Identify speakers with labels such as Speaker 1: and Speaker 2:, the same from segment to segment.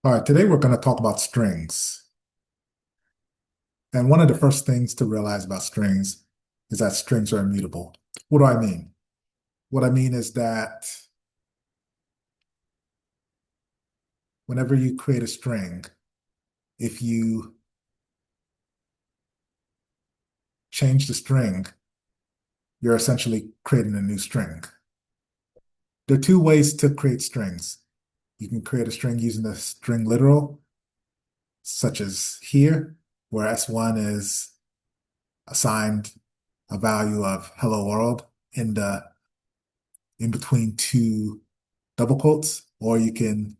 Speaker 1: All right, today we're going to talk about strings. And one of the first things to realize about strings is that strings are immutable. What do I mean? What I mean is that whenever you create a string, if you change the string, you're essentially creating a new string. There are two ways to create strings. You can create a string using the string literal, such as here, where S1 is assigned a value of hello world in the in between two double quotes, or you can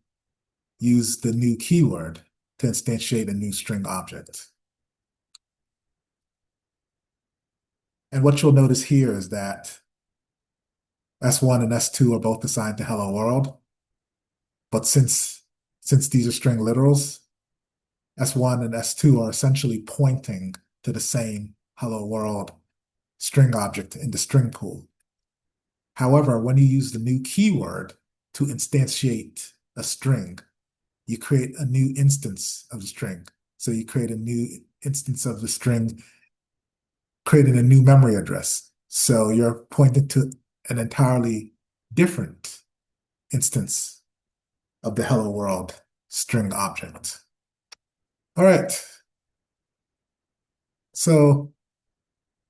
Speaker 1: use the new keyword to instantiate a new string object. And what you'll notice here is that S1 and S2 are both assigned to hello world, but since these are string literals, S1 and S2 are essentially pointing to the same hello world string object in the string pool. However, when you use the new keyword to instantiate a string, you create a new instance of the string. So you create a new instance of the string, creating a new memory address. So you're pointing to an entirely different instance of the hello world string object. All right. So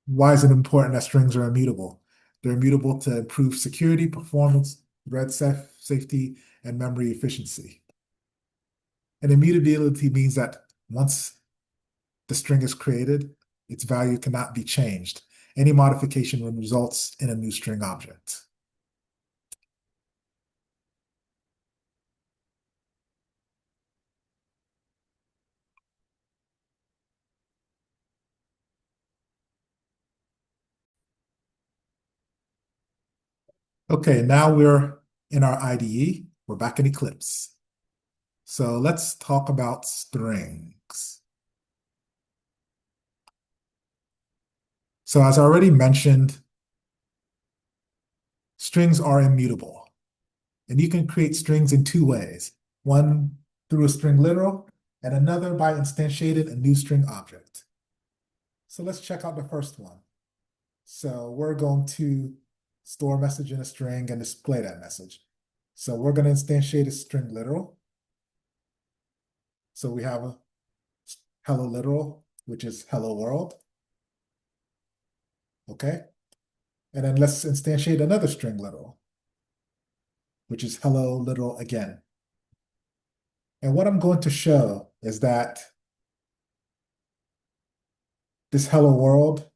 Speaker 1: why is it important that strings are immutable? They're immutable to improve security, performance, thread safety, and memory efficiency. And immutability means that once the string is created, its value cannot be changed. Any modification results in a new string object. Okay, now we're in our IDE. We're back in Eclipse. So let's talk about strings. So as I already mentioned, strings are immutable. And you can create strings in two ways. One through a string literal, and another by instantiating a new string object. So let's check out the first one. So we're going to store a message in a string and display that message. So we're going to instantiate a string literal. So we have a hello literal, which is hello world. Okay. And then let's instantiate another string literal, which is hello literal again. And what I'm going to show is that this hello world,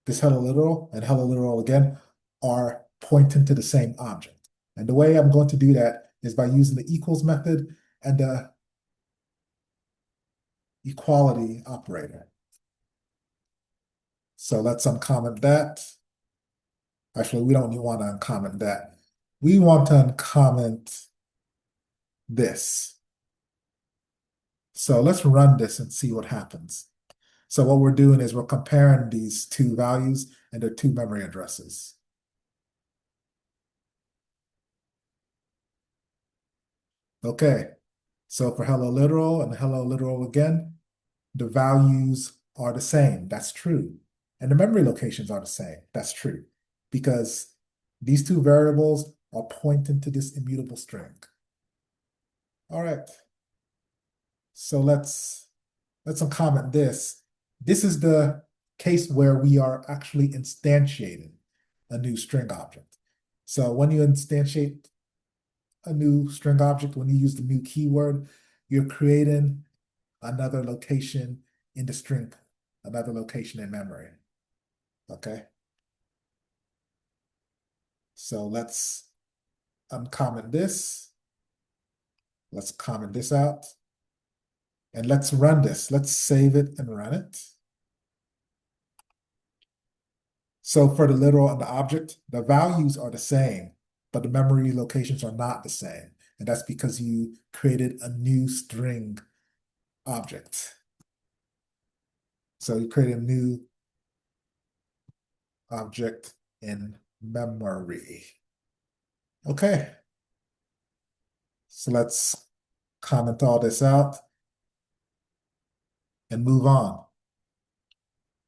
Speaker 1: this hello literal, and hello literal again are pointing to the same object. And the way I'm going to do that is by using the equals method and the equality operator. So let's uncomment that. Actually, we don't want to uncomment that. We want to uncomment this. So let's run this and see what happens. So what we're doing is we're comparing these two values and their two memory addresses. Okay, so for hello literal and hello literal again, the values are the same. That's true. And the memory locations are the same. That's true. Because these two variables are pointing to this immutable string. All right. So let's uncomment this. This is the case where we are actually instantiating a new string object. So when you instantiate a new string object, when you use the new keyword, you're creating another location in the string, another location in memory. Okay. So let's uncomment this. Let's comment this out. And let's run this. Let's save it and run it. So for the literal and the object, the values are the same, but the memory locations are not the same. And that's because you created a new string object. So you create a new object in memory. Okay. So let's comment all this out, and move on.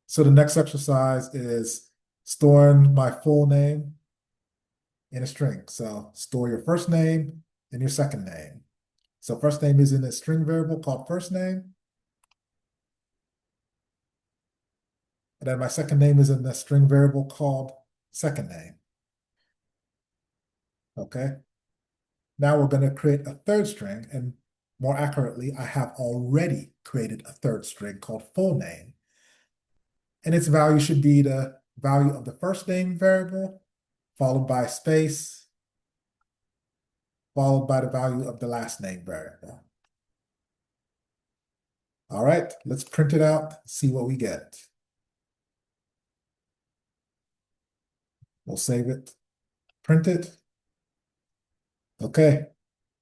Speaker 1: So the next exercise is storing my full name in a string. So store your first name and your second name. So first name is in a string variable called first name. And then my second name is in a string variable called second name. Okay. Now we're going to create a third string, and more accurately, I have already created a third string called full name. And its value should be the value of the first name variable, followed by space, followed by the value of the last name variable. All right, let's print it out, see what we get. We'll save it, print it. Okay,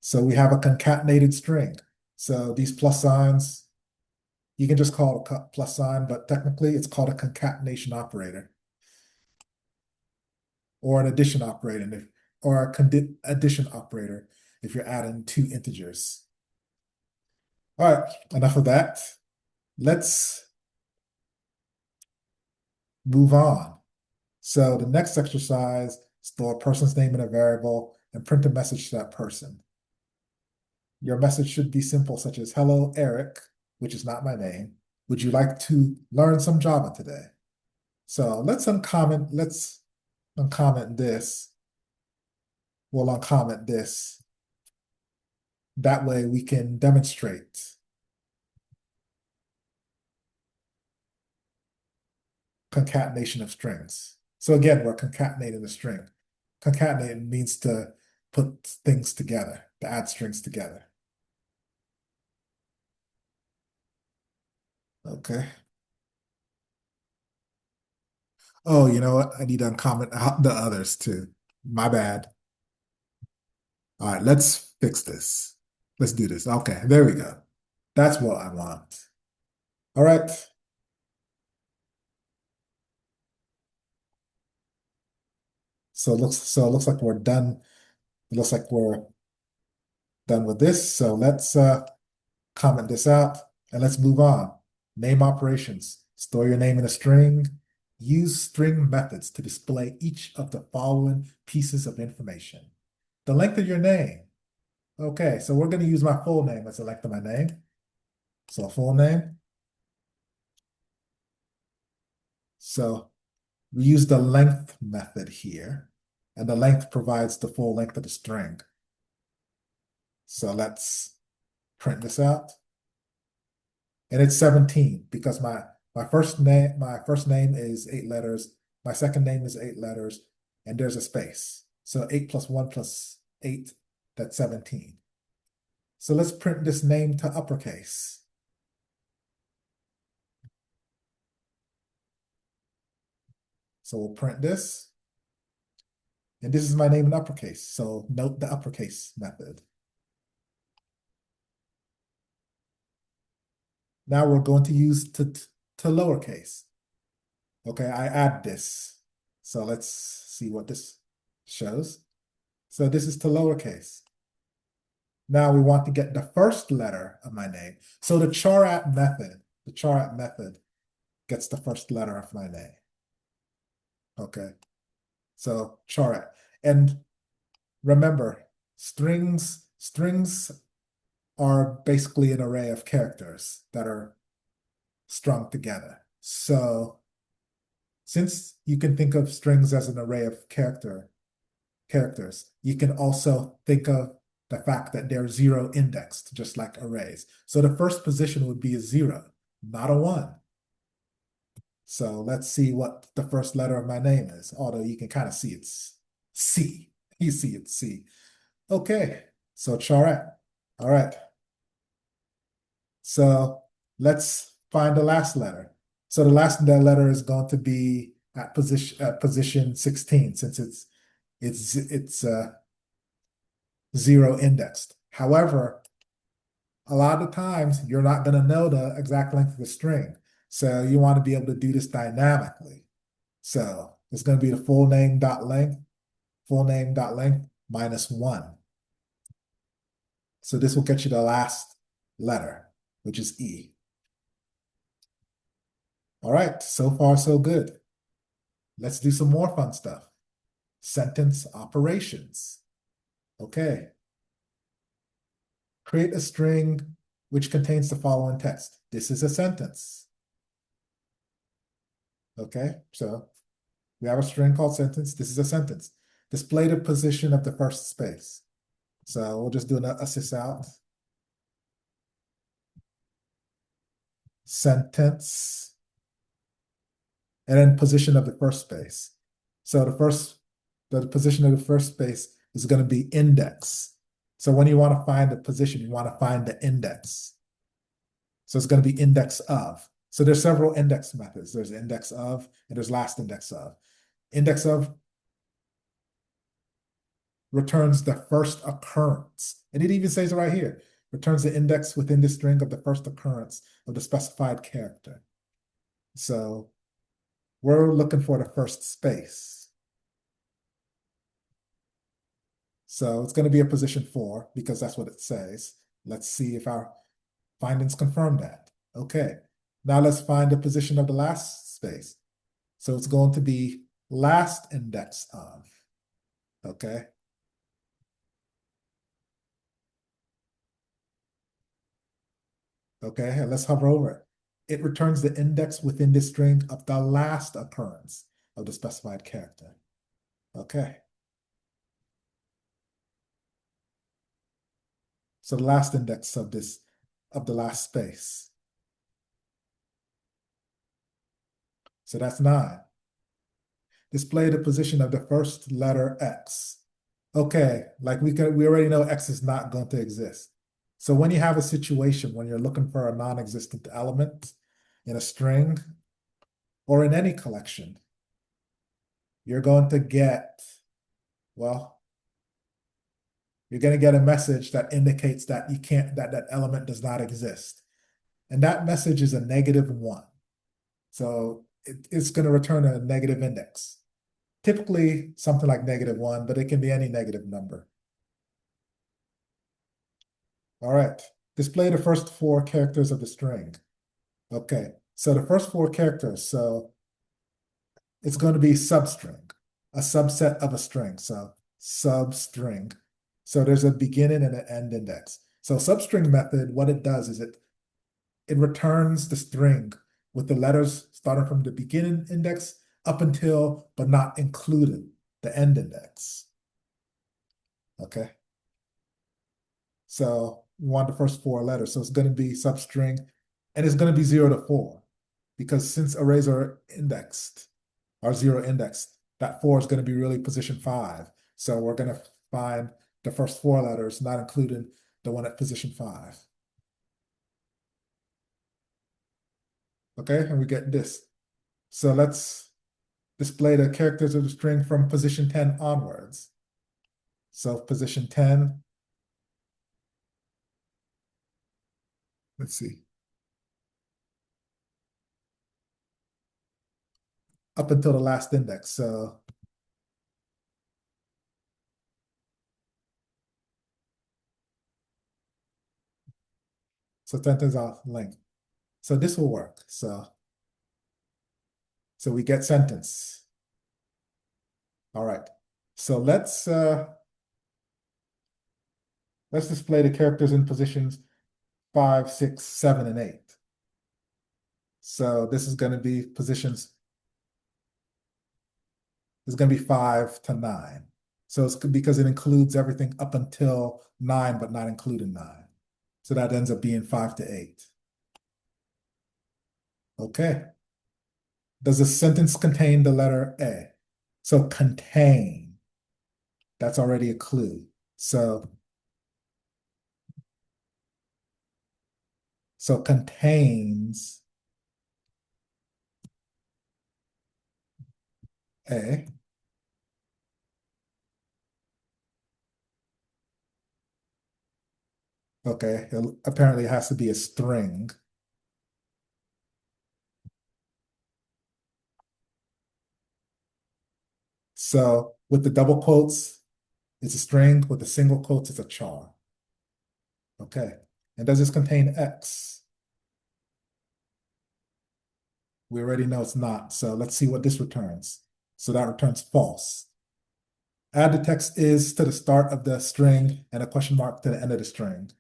Speaker 1: so we have a concatenated string. So these plus signs, you can just call it a plus sign, but technically it's called a concatenation operator or an addition operator, or a addition operator if you're adding two integers. All right, enough of that. Let's move on. So the next exercise, store a person's name in a variable and print a message to that person. Your message should be simple, such as, hello, Eric, which is not my name. Would you like to learn some Java today? So let's uncomment this. We'll uncomment this. That way we can demonstrate concatenation of strings. So again, we're concatenating a string. Concatenate means to put things together, to add strings together. Okay. Oh, you know what? I need to uncomment out the others too. My bad. All right, let's fix this. Let's do this. Okay, there we go. That's what I want. All right. So it looks like we're done. It looks like we're done with this. So let's comment this out and let's move on. Name operations. Store your name in a string. Use string methods to display each of the following pieces of information. The length of your name. Okay, so we're going to use my full name as the length of my name. So full name. So we use the length method here, and the length provides the full length of the string. So let's print this out. And it's 17 because my first name is 8 letters, my second name is 8 letters, and there's a space. So 8 plus 1 plus 8, that's 17. So let's print this name to uppercase. So we'll print this. And this is my name in uppercase. So note the uppercase method. Now we're going to use to lowercase. Okay, I add this. So let's see what this shows. So this is to lowercase. Now we want to get the first letter of my name. So the charAt method gets the first letter of my name. Okay, so charAt. And remember, strings are basically an array of characters that are strung together. So since you can think of strings as an array of characters, you can also think of the fact that they're zero indexed, just like arrays. So the first position would be a 0, not a 1. So let's see what the first letter of my name is, although you can kind of see it's C. You see it's C. Okay, so charAt. All right. So let's find the last letter. So the last letter is going to be at position 16, since it's 0 indexed. However, a lot of times you're not going to know the exact length of the string. So you want to be able to do this dynamically. So it's going to be the full name dot length minus 1. So this will get you the last letter, which is E. All right, so far so good. Let's do some more fun stuff. Sentence operations. Okay. Create a string which contains the following text. This is a sentence. Okay, so we have a string called sentence. This is a sentence. Display the position of the first space. So we'll just do an assist out. Sentence, and then position of the first space. So the position of the first space is going to be index. So when you want to find the position, you want to find the index. So it's going to be index of. So there's several index methods. There's index of, and there's last index of. Index of returns the first occurrence. And it even says it right here, returns the index within the string of the first occurrence of the specified character. So we're looking for the first space. So it's going to be a position 4 because that's what it says. Let's see if our findings confirm that. Okay, now let's find the position of the last space. So it's going to be last index of. Okay. Okay, and let's hover over it. It returns the index within the string of the last occurrence of the specified character. Okay. So the last index of the last space. So that's 9. Display the position of the first letter X. Okay, like we already know X is not going to exist. So when you have a situation when you're looking for a non-existent element in a string or in any collection, you're going to get, well, you're going to get a message that indicates that that element does not exist. And that message is a -1. So it's going to return a negative index. Typically something like -1, but it can be any negative number. All right, display the first 4 characters of the string. Okay, so the first 4 characters, so it's going to be substring, a subset of a string, so substring. So there's a beginning and an end index. So substring method, what it does is it returns the string with the letters starting from the beginning index up until, but not including, the end index. Okay. So we want the first 4 letters. So it's going to be substring, and it's going to be 0 to 4, because since arrays are indexed, are 0 indexed, that 4 is going to be really position 5. So we're going to find the first 4 letters, not including the one at position 5. Okay, and we get this. So let's display the characters of the string from position 10 onwards. So position 10, let's see, up until the last index. So 10 is off length. So this will work. So we get sentence. All right. So let's display the characters in positions 5, 6, 7, and 8. So this is going to be positions, it's going to be 5 to 9. So it's because it includes everything up until 9, but not including 9. So that ends up being 5 to 8. Okay. Does the sentence contain the letter A? So contain, that's already a clue. So contains A. Okay, apparently it has to be a string. So with the double quotes, it's a string. With the single quotes, it's a char. Okay. And does this contain X? We already know it's not. So let's see what this returns. So that returns false. Add the text is to the start of the string and a question mark to the end of the string.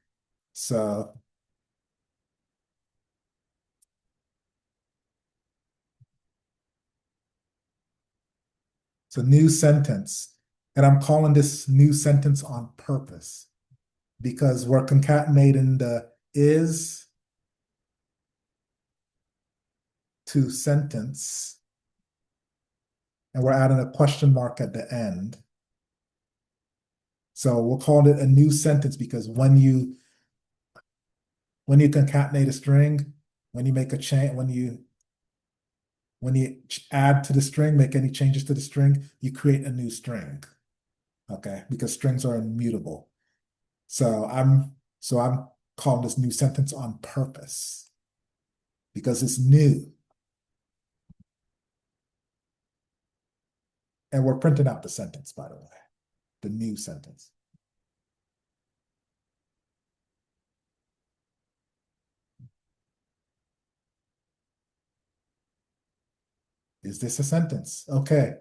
Speaker 1: So it's a new sentence. And I'm calling this new sentence on purpose because we're concatenating the is to sentence and we're adding a question mark at the end. So we'll call it a new sentence because when you concatenate a string, when you make a change, when you add to the string, make any changes to the string, you create a new string. Okay, because strings are immutable. So I'm calling this new sentence on purpose because it's new. And we're printing out the sentence, by the way, the new sentence. Is this a sentence? Okay.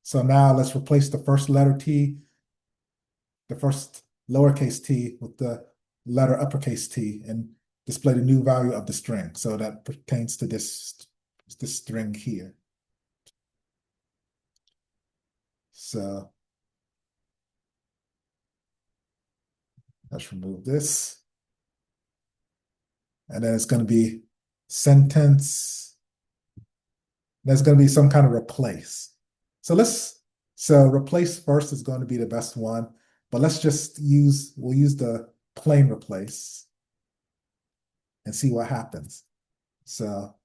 Speaker 1: So now let's replace the first letter T, the first lowercase t with the letter uppercase T and display the new value of the string. So that pertains to this string here. So let's remove this. And then it's going to be sentence. There's going to be some kind of replace. So replace first is going to be the best one, but we'll use the plain replace and see what happens. So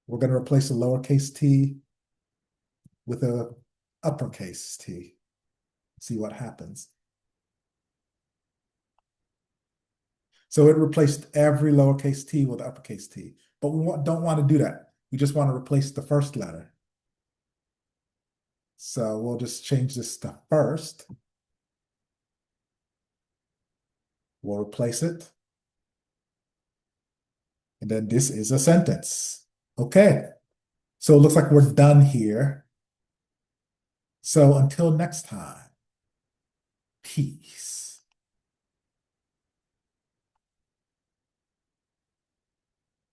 Speaker 1: we're going to replace a lowercase t with a uppercase t. See what happens. So it replaced every lowercase t with uppercase t, but we don't want to do that. We just want to replace the first letter. So we'll just change this to first. We'll replace it. And then this is a sentence. Okay. So it looks like we're done here. So until next time, peace.